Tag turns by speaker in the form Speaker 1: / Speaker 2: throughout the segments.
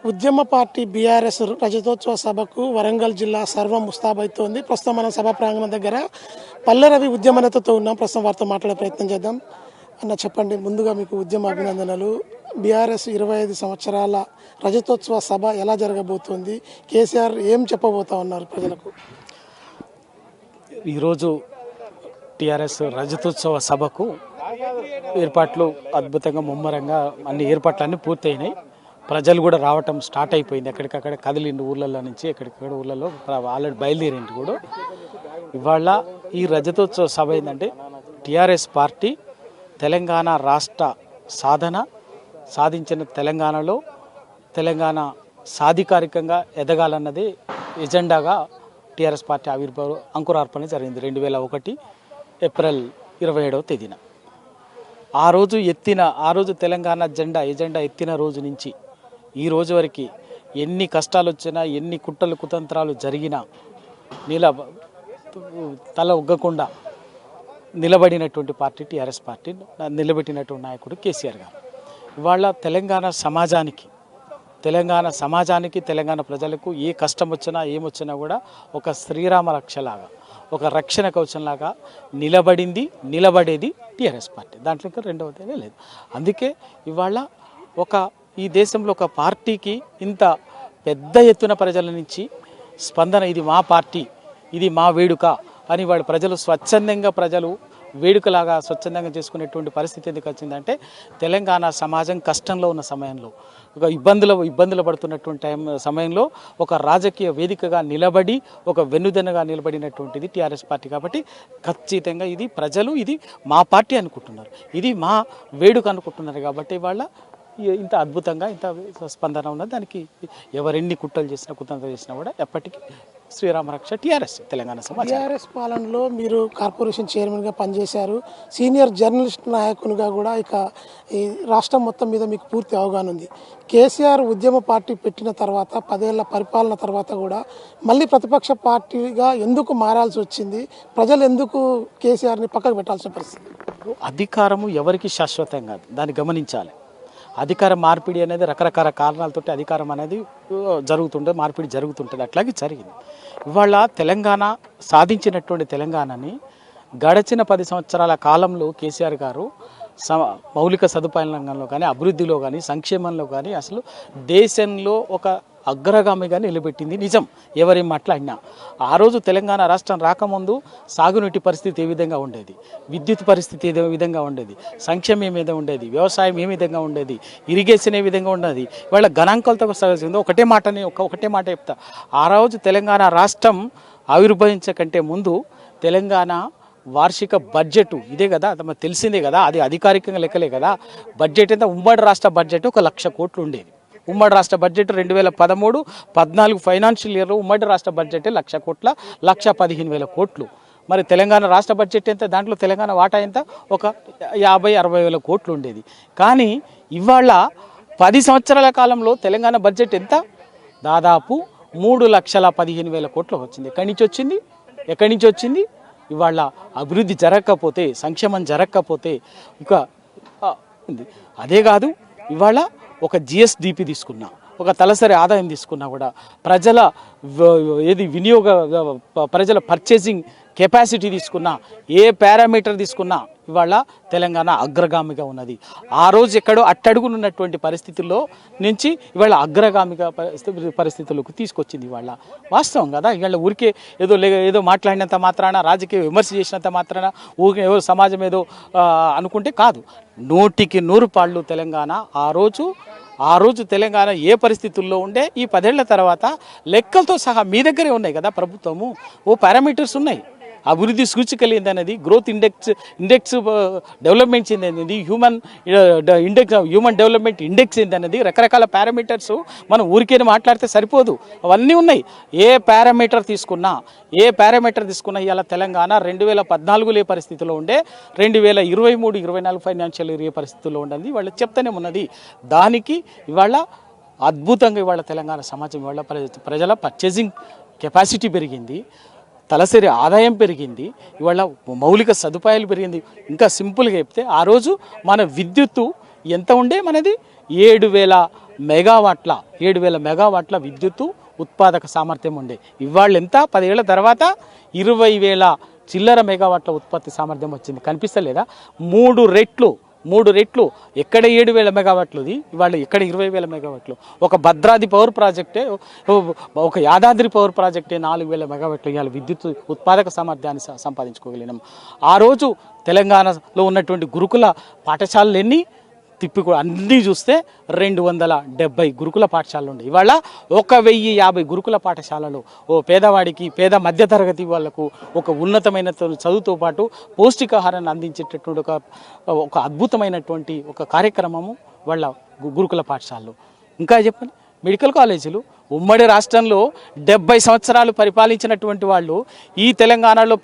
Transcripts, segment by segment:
Speaker 1: ఉద్యమ party BRS రజతోత్సవ సభకు వరంగల్ జిల్లా సర్వం ముస్తాబైతోంది. ప్రస్తుతం మనం సభా ప్రాంగణం దగ్గర పల్లె రవి ఉద్యమ నేతతో ఉన్నాం. ప్రస్తుతం వారితో మాట్లాడే ప్రయత్నం చేద్దాం. అన్న చెప్పండి, ముందుగా మీకు ఉద్యమ అభినందనలు. బీఆర్ఎస్ 25 సంవత్సరాల రజతోత్సవ సభ ఎలా జరగబోతోంది? కేసీఆర్ ఏం చెప్పబోతా ఉన్నారు ప్రజలకు?
Speaker 2: ఈరోజు టీఆర్ఎస్ రజతోత్సవ సభకు ఏర్పాట్లు అద్భుతంగా ముమ్మరంగా అన్ని ఏర్పాట్లన్నీ పూర్తయినాయి. ప్రజలు కూడా రావటం స్టార్ట్ అయిపోయింది. ఎక్కడికక్కడ కదిలిండి ఊళ్ళల్లో నుంచి, ఎక్కడికక్కడ ఊళ్ళలో ఆల్రెడీ బయలుదేరింటి కూడా. ఇవాళ ఈ రజతోత్సవ సభ ఏంటంటే టీఆర్ఎస్ పార్టీ తెలంగాణ రాష్ట్ర సాధించిన తెలంగాణలో తెలంగాణ సాధికారికంగా ఎదగాలన్నది ఎజెండాగా టీఆర్ఎస్ పార్టీ అంకురార్పణ జరిగింది 2001 ఏప్రిల్ 27వ తేదీన. ఆ రోజు తెలంగాణ ఎజెండా ఎత్తిన రోజు నుంచి ఈ రోజు వరకు ఎన్ని కష్టాలు వచ్చినా, ఎన్ని కుట్రలు కుతంత్రాలు జరిగినా తల ఉగ్గకుండా నిలబడినటువంటి పార్టీ టీఆర్ఎస్ పార్టీ, నిలబెట్టినటువంటి నాయకుడు కేసీఆర్ గారు. ఇవాళ తెలంగాణ సమాజానికి తెలంగాణ ప్రజలకు ఏ కష్టం వచ్చినా ఏమొచ్చినా కూడా ఒక శ్రీరామ రక్షలాగా, ఒక రక్షణ కవచంలాగా నిలబడేది టీఆర్ఎస్ పార్టీ. దాంట్లో ఇంకా రెండవదే లేదు. అందుకే ఇవాళ ఈ దేశంలో ఒక పార్టీకి ఇంత పెద్ద ఎత్తున ప్రజల నుంచి స్పందన, ఇది మా పార్టీ, ఇది మా వేడుక అని ప్రజలు స్వచ్ఛందంగా వేడుకలాగా స్వచ్ఛందంగా చేసుకునేటువంటి పరిస్థితి ఎందుకు వచ్చిందంటే తెలంగాణ సమాజం కష్టంలో ఉన్న సమయంలో, ఒక ఇబ్బందులు పడుతున్నటువంటి సమయంలో ఒక రాజకీయ వేదికగా నిలబడి, ఒక వెన్నుదన్నుగా నిలబడినటువంటిది టీఆర్ఎస్ పార్టీ. కాబట్టి ఖచ్చితంగా ఇది మా పార్టీ అనుకుంటున్నారు, ఇది మా వేడుక అనుకుంటున్నారు. కాబట్టి ఇవాళ ఇంత అద్భుతంగా ఇంత స్పందన ఉన్నది. దానికి ఎవరెన్ని కుట్రలు చేసినా కుతంత్రాలు చేసినా కూడా ఎప్పటికీ శ్రీరామరక్ష టీఆర్ఎస్ తెలంగాణ సమాజం.
Speaker 1: టీఆర్ఎస్ పాలనలో మీరు కార్పొరేషన్ చైర్మన్గా పనిచేశారు, సీనియర్ జర్నలిస్ట్ నాయకునిగా కూడా ఈ రాష్ట్రం మొత్తం మీద మీకు పూర్తి అవగాహన ఉంది. కేసీఆర్ ఉద్యమ పార్టీ పెట్టిన తర్వాత 10 ఏళ్ల పరిపాలన తర్వాత కూడా మళ్ళీ ప్రతిపక్ష పార్టీగా ఎందుకు మారాల్సి వచ్చింది? ప్రజలు ఎందుకు కేసీఆర్ని పక్కకు పెట్టాల్సిన పరిస్థితి?
Speaker 2: అధికారము ఎవరికి శాశ్వతం కాదు, దాన్ని గమనించాలి. అధికార మార్పిడి అనేది రకరకాల కారణాలతో అధికారం అనేది మార్పిడి జరుగుతుంటుంది. అట్లాగే జరిగింది. ఇవాళ తెలంగాణ సాధించినటువంటి తెలంగాణని గడిచిన 10 సంవత్సరాల కాలంలో కేసీఆర్ గారు మౌలిక సదుపాయాల రంగంలో కానీ, అభివృద్ధిలో కానీ, సంక్షేమంలో కానీ అసలు దేశంలో ఒక అగ్రగామిగా నిలబెట్టింది నిజం. ఎవరేం మాట్లాడినా ఆ రోజు తెలంగాణ రాష్ట్రం రాకముందు సాగునీటి పరిస్థితి ఏ విధంగా ఉండేది, విద్యుత్ పరిస్థితి ఏ విధంగా ఉండేది, సంక్షేమం ఏ విధంగా ఉండేది, వ్యవసాయం ఏ విధంగా ఉండేది, ఇరిగేషన్ ఏ విధంగా ఉండేది. ఇవాళ గణాంకాలతో ఒకటే మాట చెప్తా. ఆ రోజు తెలంగాణ రాష్ట్రం ఆవిర్భవించకంటే ముందు తెలంగాణ వార్షిక బడ్జెట్ ఇదే కదా, తెలిసిందే కదా, అది అధికారికంగా లెక్కలే కదా. బడ్జెట్ ఎంత, ఉమ్మడి రాష్ట్ర బడ్జెట్ 1 లక్ష కోట్లు ఉండేది. ఉమ్మడి రాష్ట్ర బడ్జెట్ 2013-14 ఫైనాన్షియల్ ఇయర్లో ఉమ్మడి రాష్ట్ర బడ్జెట్ 1,15,000 కోట్లు. మరి తెలంగాణ రాష్ట్ర బడ్జెట్ ఎంత, దాంట్లో తెలంగాణ వాటా ఎంత, ఒక 50-60 వేల కోట్లు ఉండేది. కానీ ఇవాళ 10 సంవత్సరాల కాలంలో తెలంగాణ బడ్జెట్ ఎంత, దాదాపు 3,15,000 కోట్లు వచ్చింది. ఎక్కడి నుంచి వచ్చింది? ఇవాళ అభివృద్ధి జరగకపోతే, సంక్షేమం జరగకపోతే అదే కాదు. ఇవాళ ఒక జిఎస్డిపి తీసుకున్నా, ఒక తలసరి ఆదాయం తీసుకున్నా కూడా ప్రజల పర్చేసింగ్ కెపాసిటీ తీసుకున్నా, ఏ పారామీటర్ తీసుకున్నా ఇవాళ తెలంగాణ అగ్రగామిగా ఉన్నది. ఆ రోజు ఎక్కడో అట్టడుగునున్నటువంటి పరిస్థితుల్లో నుంచి ఇవాళ అగ్రగామిగా పరిస్థితులకు తీసుకొచ్చింది. ఇవాళ వాస్తవం కదా. ఇవాళ ఊరికే ఏదో మాట్లాడినంత మాత్రాన, రాజకీయ విమర్శ చేసినంత మాత్రాన ఊరికే ఎవరు సమాజం ఏదో అనుకుంటే కాదు. 100కి 100 పాళ్ళు తెలంగాణ ఆ రోజు తెలంగాణ ఏ పరిస్థితుల్లో ఉండే, ఈ 10 ఏళ్ల తర్వాత లెక్కలతో సహా మీ దగ్గరే ఉన్నాయి కదా ప్రభుత్వము. పారామీటర్స్ ఉన్నాయి. అభివృద్ధి సూచికలు ఏందనేది, గ్రోత్ ఇండెక్స్ డెవలప్మెంట్స్ ఏందనేది, హ్యూమన్ డెవలప్మెంట్ ఇండెక్స్ ఏందనేది, రకరకాల పారామీటర్స్ మనం ఊరికే మాట్లాడితే సరిపోదు, అవన్నీ ఉన్నాయి. ఏ పారామీటర్ తీసుకున్నా ఇవాళ తెలంగాణ 2014 ఏ పరిస్థితిలో ఉండే, 2023-24 ఫైనాన్షియల్ ఇయర్ ఏ పరిస్థితుల్లో ఉండేది వాళ్ళు చెప్తానే ఉన్నది. దానికి ఇవాళ అద్భుతంగా ఇవాళ తెలంగాణ సమాజం, ఇవాళ ప్రజల పర్చేసింగ్ కెపాసిటీ పెరిగింది, తలసరి ఆదాయం పెరిగింది, ఇవాళ మౌలిక సదుపాయాలు పెరిగింది. ఇంకా సింపుల్గా చెప్తే ఆ రోజు మన విద్యుత్తు ఎంత ఉండే, మనది 7,000 మెగావాట్ల 7,000 మెగావాట్ల విద్యుత్తు ఉత్పాదక సామర్థ్యం ఉండే. ఇవాళ ఎంత 10 ఏళ్ల తర్వాత 20,000 చిల్లర మెగావాట్ల ఉత్పత్తి సామర్థ్యం వచ్చింది. కనిపిస్తలేదా? 3 రెట్లు. ఎక్కడ 7,000 మెగావాట్లుది, ఇవాళ ఎక్కడ 20,000 మెగావాట్లు. ఒక భద్రాద్రి పవర్ ప్రాజెక్టే, ఒక యాదాద్రి పవర్ ప్రాజెక్టే 4,000 మెగావాట్లు ఇవాళ విద్యుత్ ఉత్పాదక సామర్థ్యాన్ని సంపాదించుకోగలిగినాం. ఆ రోజు తెలంగాణలో ఉన్నటువంటి గురుకుల పాఠశాలలు ఎన్ని అన్నీ చూస్తే 270 గురుకుల పాఠశాలలు ఉన్నాయి. ఇవాళ 1,050 గురుకుల పాఠశాలలు పేదవాడికి, పేద మధ్యతరగతి వాళ్లకు ఒక ఉన్నతమైన చదువుతో పాటు పౌష్టికాహారాన్ని అందించేటటువంటి ఒక అద్భుతమైనటువంటి ఒక కార్యక్రమము వాళ్ళ గురుకుల పాఠశాలలు. ఇంకా చెప్పండి, మెడికల్ కాలేజీలు ఉమ్మడి రాష్ట్రంలో 70 సంవత్సరాలు పరిపాలించినటువంటి వాళ్ళు ఈ తెలంగాణలో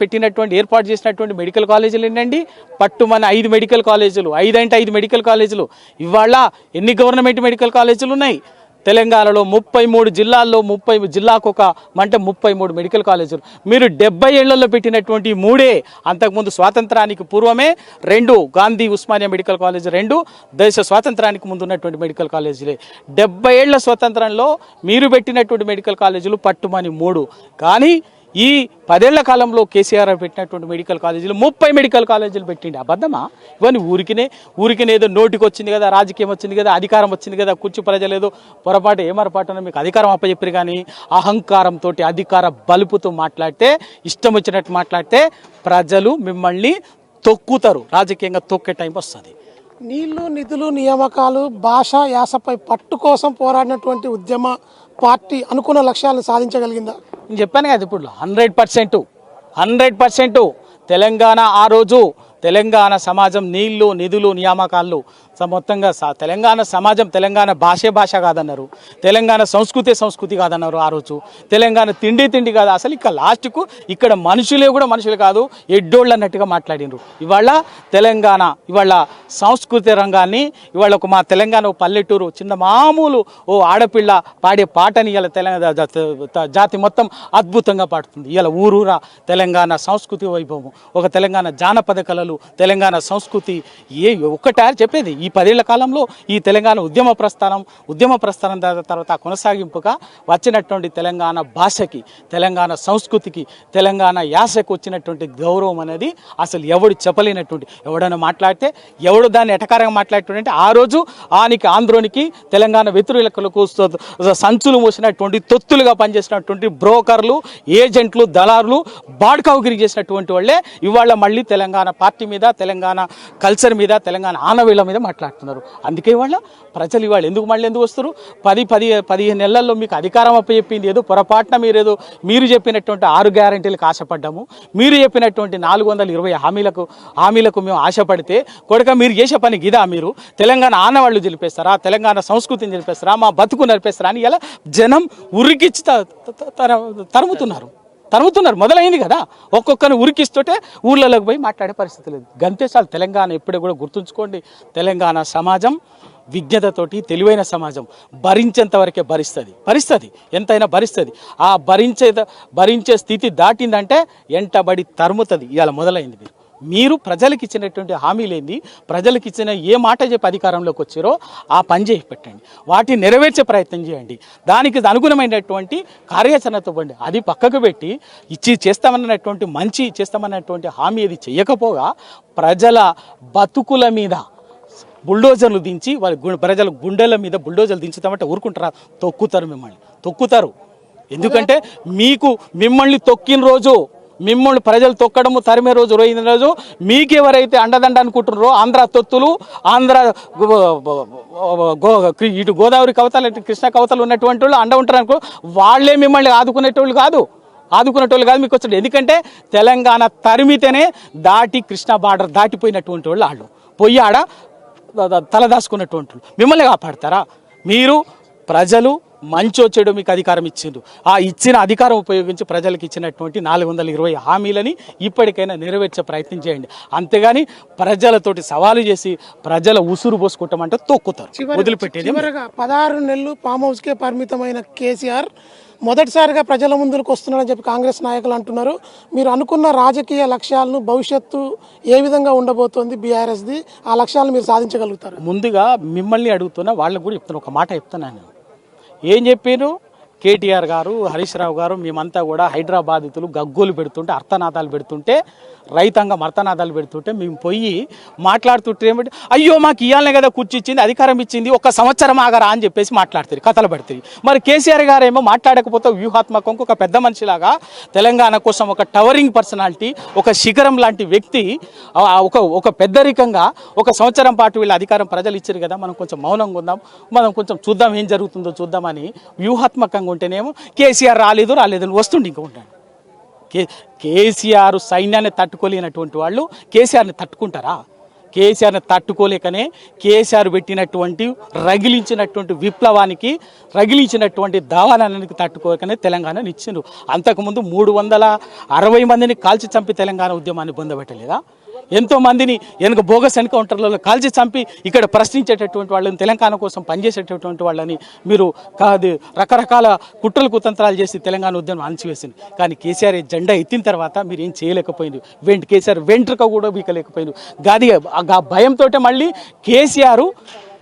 Speaker 2: ఏర్పాటు చేసినటువంటి మెడికల్ కాలేజీలు ఏంటండి? పట్టుమని 5 మెడికల్ కాలేజీలు, 5 అంటే 5 మెడికల్ కాలేజీలు. ఇవాళ ఎన్ని గవర్నమెంట్ మెడికల్ కాలేజీలు ఉన్నాయి? తెలంగాణలో 33 జిల్లాల్లో 30 జిల్లాకు ఒక 33 మెడికల్ కాలేజీలు. మీరు 70 ఏళ్లలో పెట్టినటువంటి 3 అంతకుముందు స్వాతంత్రానికి పూర్వమే 2 గాంధీ ఉస్మానియా మెడికల్ కాలేజీ, 2 దేశ స్వాతంత్రానికి ముందు ఉన్నటువంటి మెడికల్ కాలేజీలే. 70 ఏళ్ల స్వాతంత్రంలో మీరు పెట్టినటువంటి మెడికల్ కాలేజీలు పట్టుమని 3. కానీ ఈ 10 ఏళ్ల కాలంలో కేసీఆర్ పెట్టినటువంటి మెడికల్ కాలేజీలు 30 మెడికల్ కాలేజీలు పెట్టిండి. అబద్ధమా? ఇవన్నీ ఊరికినే ఏదో నోటికి వచ్చింది కదా, రాజకీయం వచ్చింది కదా, అధికారం వచ్చింది కదా, కూర్చు ప్రజలేదో పొరపాటు ఏమరపాటున మీకు అధికారం అప్పచెప్పారు. కానీ అహంకారంతో, అధికార బలుపుతో మాట్లాడితే, ఇష్టం వచ్చినట్టు మాట్లాడితే ప్రజలు మిమ్మల్ని తొక్కుతారు. రాజకీయంగా తొక్కే టైం వస్తుంది.
Speaker 1: నీళ్లు, నిధులు, నియామకాలు, భాష, యాసపై పట్టు కోసం పోరాడినటువంటి ఉద్యమ పార్టీ అనుకున్న లక్ష్యాలను సాధించగలిగిందా?
Speaker 2: నేను చెప్పాను కదా ఇప్పుడు 100% తెలంగాణ ఆ రోజు తెలంగాణ సమాజం నీళ్లు, నిధులు, నియామకాలు మొత్తంగా తెలంగాణ సమాజం, తెలంగాణ భాష కాదన్నారు, తెలంగాణ సంస్కృతి కాదన్నారు. ఆ రోజు తెలంగాణ తిండి కాదు. అసలు ఇక్కడ లాస్ట్కు ఇక్కడ మనుషులు కాదు, ఎడ్డోళ్ళు అన్నట్టుగా మాట్లాడినారు. ఇవాళ తెలంగాణ సంస్కృతి రంగాన్ని మా తెలంగాణ పల్లెటూరు చిన్న మామూలు ఆడపిల్ల పాడే పాటని ఇలా తెలంగాణ జాతి మొత్తం అద్భుతంగా పాడుతుంది. ఇలా ఊరూరా తెలంగాణ సంస్కృతి వైభవం, ఒక తెలంగాణ జానపద కళలు, తెలంగాణ సంస్కృతి ఒక్కటే చెప్పేది. ఈ 10 ఏళ్ల కాలంలో ఈ తెలంగాణ ఉద్యమ ప్రస్థానం తర్వాత కొనసాగింపుగా వచ్చినటువంటి తెలంగాణ భాషకి, తెలంగాణ సంస్కృతికి, తెలంగాణ యాసకు వచ్చినటువంటి గౌరవం అనేది అసలు ఎవడు చెప్పలేనటువంటి, ఎవడైనా మాట్లాడితే ఎవడు దాన్ని ఎటకారంగా మాట్లాడేటువంటి ఆ రోజు ఆంధ్రోనికి తెలంగాణ వ్యతిరేకులకు సంచులు మోసినటువంటి తొత్తులుగా పనిచేసినటువంటి బ్రోకర్లు, ఏజెంట్లు, దళారులు, బాడ్కావుగిరి చేసినటువంటి వాళ్ళే ఇవాళ మళ్ళీ తెలంగాణ పార్టీ మీద, తెలంగాణ కల్చర్ మీద, తెలంగాణ ఆనవేళ్ల మీద మాట్లాడుతున్నారు. అందుకే ఇవాళ ప్రజలు ఎందుకు వస్తారు? 10-15 నెలల్లో మీకు అధికారం అప్పచెప్పింది ఏదో పొరపాటున మీరు చెప్పినటువంటి 6 గ్యారంటీలకు ఆశపడ్డాము, మీరు చెప్పినటువంటి 420 హామీలకు మేము ఆశపడితే కొడుక మీరు చేసే పని గిదా? మీరు తెలంగాణ ఆనవాళ్ళు తెలిపేస్తారా? తెలంగాణ సంస్కృతిని తెలిపేస్తారా? మా బతుకు నడిపేస్తారా అని ఇలా జనం ఉరికిచ్చి తరుముతున్నారు. మొదలైంది కదా, ఒక్కొక్కరిని ఉరికిస్తుంటే ఊళ్ళలోకి పోయి మాట్లాడే పరిస్థితి లేదు. గంతేసాలు తెలంగాణ ఎప్పుడూ కూడా గుర్తుంచుకోండి, తెలంగాణ సమాజం విజ్ఞతతోటి తెలివైన సమాజం భరించేంత వరకే భరిస్తుంది, ఎంతైనా భరిస్తుంది. ఆ భరించే స్థితి దాటిందంటే ఎంటబడి తరుముతుంది. ఇవాళ మొదలైంది. మీరు ప్రజలకు ఇచ్చినటువంటి హామీలేంది, ప్రజలకు ఇచ్చిన ఏ మాట చెప్పి అధికారంలోకి వచ్చారో ఆ పని చేసి పెట్టండి, వాటిని నెరవేర్చే ప్రయత్నం చేయండి, దానికి అనుగుణమైనటువంటి కార్యాచరణతో పండి. అది పక్కకు పెట్టి చేస్తామన్నటువంటి హామీ అది చేయకపోగా ప్రజల బతుకుల మీద బుల్డోజర్లు దించి ప్రజల గుండెల మీద బుల్డోజర్లు దించుతామంటే ఊరుకుంటారా? తొక్కుతారు. ఎందుకంటే మిమ్మల్ని తొక్కిన రోజు, మిమ్మల్ని ప్రజలు తొక్కడము తరిమే రోజు, రోజు మీకు ఎవరైతే అండదండ అనుకుంటున్నారో ఆంధ్ర తొత్తులు, ఇటు గోదావరి కవతలు, ఇటు కృష్ణ కవతలు ఉన్నటువంటి వాళ్ళు అండ ఉంటారు అనుకో, వాళ్ళే మిమ్మల్ని ఆదుకునేటోళ్ళు కాదు మీకు వచ్చాడు. ఎందుకంటే తెలంగాణ తరిమితేనే కృష్ణా బార్డర్ దాటిపోయినటువంటి వాళ్ళు పోయి ఆడ తలదాచుకున్నటువంటి మిమ్మల్ని కాపాడతారా? మీరు ప్రజలు మంచో చెడు మీకు అధికారం ఇచ్చిండ్రు. ఆ ఇచ్చిన అధికారం ఉపయోగించి ప్రజలకు ఇచ్చినటువంటి 420 హామీలని ఇప్పటికైనా నెరవేర్చే ప్రయత్నం చేయండి. అంతేగాని ప్రజలతోటి సవాలు చేసి ప్రజల ఉసురు పోసుకుంటామంటే తొక్కుతారు, వదిలిపెట్టేది.
Speaker 1: చివరగా 16 నెలలు ఫామ్ హౌస్కే పరిమితమైన కేసీఆర్ మొదటిసారిగా ప్రజల ముందుకు వస్తున్నాడని చెప్పి కాంగ్రెస్ నాయకులు అంటున్నారు. మీరు అనుకున్న రాజకీయ లక్ష్యాలను భవిష్యత్తు ఏ విధంగా ఉండబోతోంది బీఆర్ఎస్ది, ఆ లక్ష్యాలను మీరు సాధించగలుగుతారు?
Speaker 2: ముందుగా మిమ్మల్ని అడుగుతున్నా, వాళ్ళకు కూడా చెప్తున్నా, ఒక మాట చెప్తున్నాను. ఏం చెప్పారు కేటీఆర్ గారు, హరీష్ రావు గారు, మేమంతా కూడా హైదరాబాదితులు గగ్గోలు పెడుతుంటే, అర్థనాదాలు పెడుతుంటే, రైతాంగం అర్థనాదాలు పెడుతుంటే మేము పోయి మాట్లాడుతుంటే ఏమిటి, అయ్యో మాకు ఇవ్వాలనే కదా కూర్చిచ్చింది, అధికారం ఇచ్చింది, ఒక సంవత్సరం ఆగరా అని చెప్పేసి మాట్లాడుతుంది, కథలు పెడుతుంది. మరి కేసీఆర్ గారు ఏమో మాట్లాడకపోతే వ్యూహాత్మకంగా ఒక పెద్ద మనిషిలాగా తెలంగాణ కోసం ఒక టవరింగ్ పర్సనాలిటీ, ఒక శిఖరం లాంటి వ్యక్తి, ఒక పెద్దరికంగా ఒక సంవత్సరం పాటు వీళ్ళ అధికారం ప్రజలు ఇచ్చారు కదా, మనం కొంచెం మౌనంగా ఉందాం, మనం కొంచెం చూద్దాం ఏం జరుగుతుందో చూద్దామని వ్యూహాత్మకంగా ఉంటేనేమో కేసీఆర్ రాలేదు వస్తుండే ఇంకా ఉంటాడు. కేసీఆర్ సైన్యాన్ని తట్టుకోలేనటువంటి వాళ్ళు కేసీఆర్ని తట్టుకుంటారా? కేసీఆర్ని తట్టుకోలేకనే కేసీఆర్ పెట్టినటువంటి రగిలించినటువంటి విప్లవానికి, రగిలించినటువంటి దావానానికి తట్టుకోకనే తెలంగాణని ఇచ్చిండ్రు. అంతకుముందు 360 మందిని కాల్చి చంపి తెలంగాణ ఉద్యమాన్ని పొందబెట్టలేదా? ఎంతోమందిని వెనుక బోగస్ ఎన్కౌంటర్లలో కాల్చి చంపి ఇక్కడ ప్రశ్నించేటటువంటి వాళ్ళని, తెలంగాణ కోసం పనిచేసేటటువంటి వాళ్ళని మీరు కాదు రకరకాల కుట్రలు కుతంత్రాలు చేసి తెలంగాణ ఉద్యమం అణచివేసింది. కానీ కేసీఆర్ జెండా ఎత్తిన తర్వాత మీరు ఏం చేయలేకపోయింది. కేసీఆర్ వెంట్రుక కూడా బీకలేకపోయింది. గాది ఆ భయంతో మళ్ళీ కేసీఆర్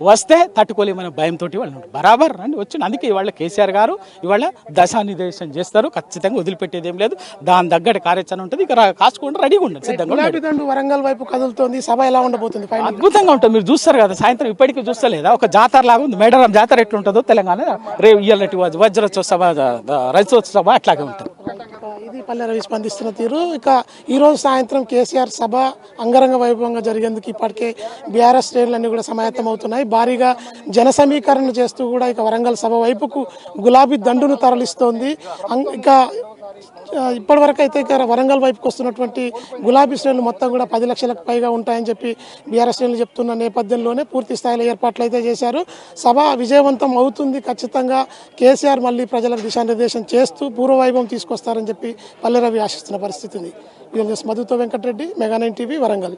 Speaker 2: వస్తే తట్టుకోలేమనే భయంతో వాళ్ళు బరాబర్ రండి వచ్చింది. అందుకే ఇవాళ కేసీఆర్ గారు ఇవాళ దశానిర్దేశం చేస్తారు. ఖచ్చితంగా వదిలిపెట్టేది ఏం లేదు. దాని తగ్గట్టు కార్యాచరణ ఉంటుంది. ఇక కాసుకుంటూ రెడీగా ఉండండి, సిద్ధంగా.
Speaker 1: వరంగల్ వైపు కదులుతోంది, సభ ఎలా ఉండబోతుంది?
Speaker 2: అద్భుతంగా ఉంటుంది. మీరు చూస్తారు కదా, సాయంత్రం ఇప్పటికీ చూస్తలేదా, ఒక జాతర లాగా ఉంది. మేడారం జాతర ఎట్లుంటుందో తెలంగాణ రేపు ఇయ్యాలటి వజ్రోత్సవ సభ, రజతోత్సవ అట్లాగే ఉంటుంది.
Speaker 1: ఇది పల్లె రవి స్పందిస్తున్న తీరు. ఇక ఈరోజు సాయంత్రం కేసీఆర్ సభ అంగరంగ వైభవంగా జరిగేందుకు ఇప్పటికే బీఆర్ఎస్ శ్రేణులన్నీ కూడా సమాయత్తం అవుతున్నాయి. భారీగా జన సమీకరణ చేస్తూ కూడా ఇక వరంగల్ సభ వైపుకు గులాబీ దండును తరలిస్తోంది. ఇక ఇప్పటివరకు అయితే ఇక వరంగల్ వైపుకి వస్తున్నటువంటి గులాబీ శ్రేణులు మొత్తం కూడా 10 లక్షలకు పైగా ఉంటాయని చెప్పి బీఆర్ఎస్ శ్రేణులు చెప్తున్న నేపథ్యంలోనే పూర్తి స్థాయిలో ఏర్పాట్లు అయితే చేశారు. సభ విజయవంతం అవుతుంది. ఖచ్చితంగా కేసీఆర్ మళ్ళీ ప్రజలకు దిశానిర్దేశం చేస్తూ పూర్వవైభవం తీసుకొస్తారని చెప్పి పల్లె రవి ఆశిస్తున్న పరిస్థితి ఉంది. మధుతో వెంకటరెడ్డి, మెగా 9 టీవీ, వరంగల్.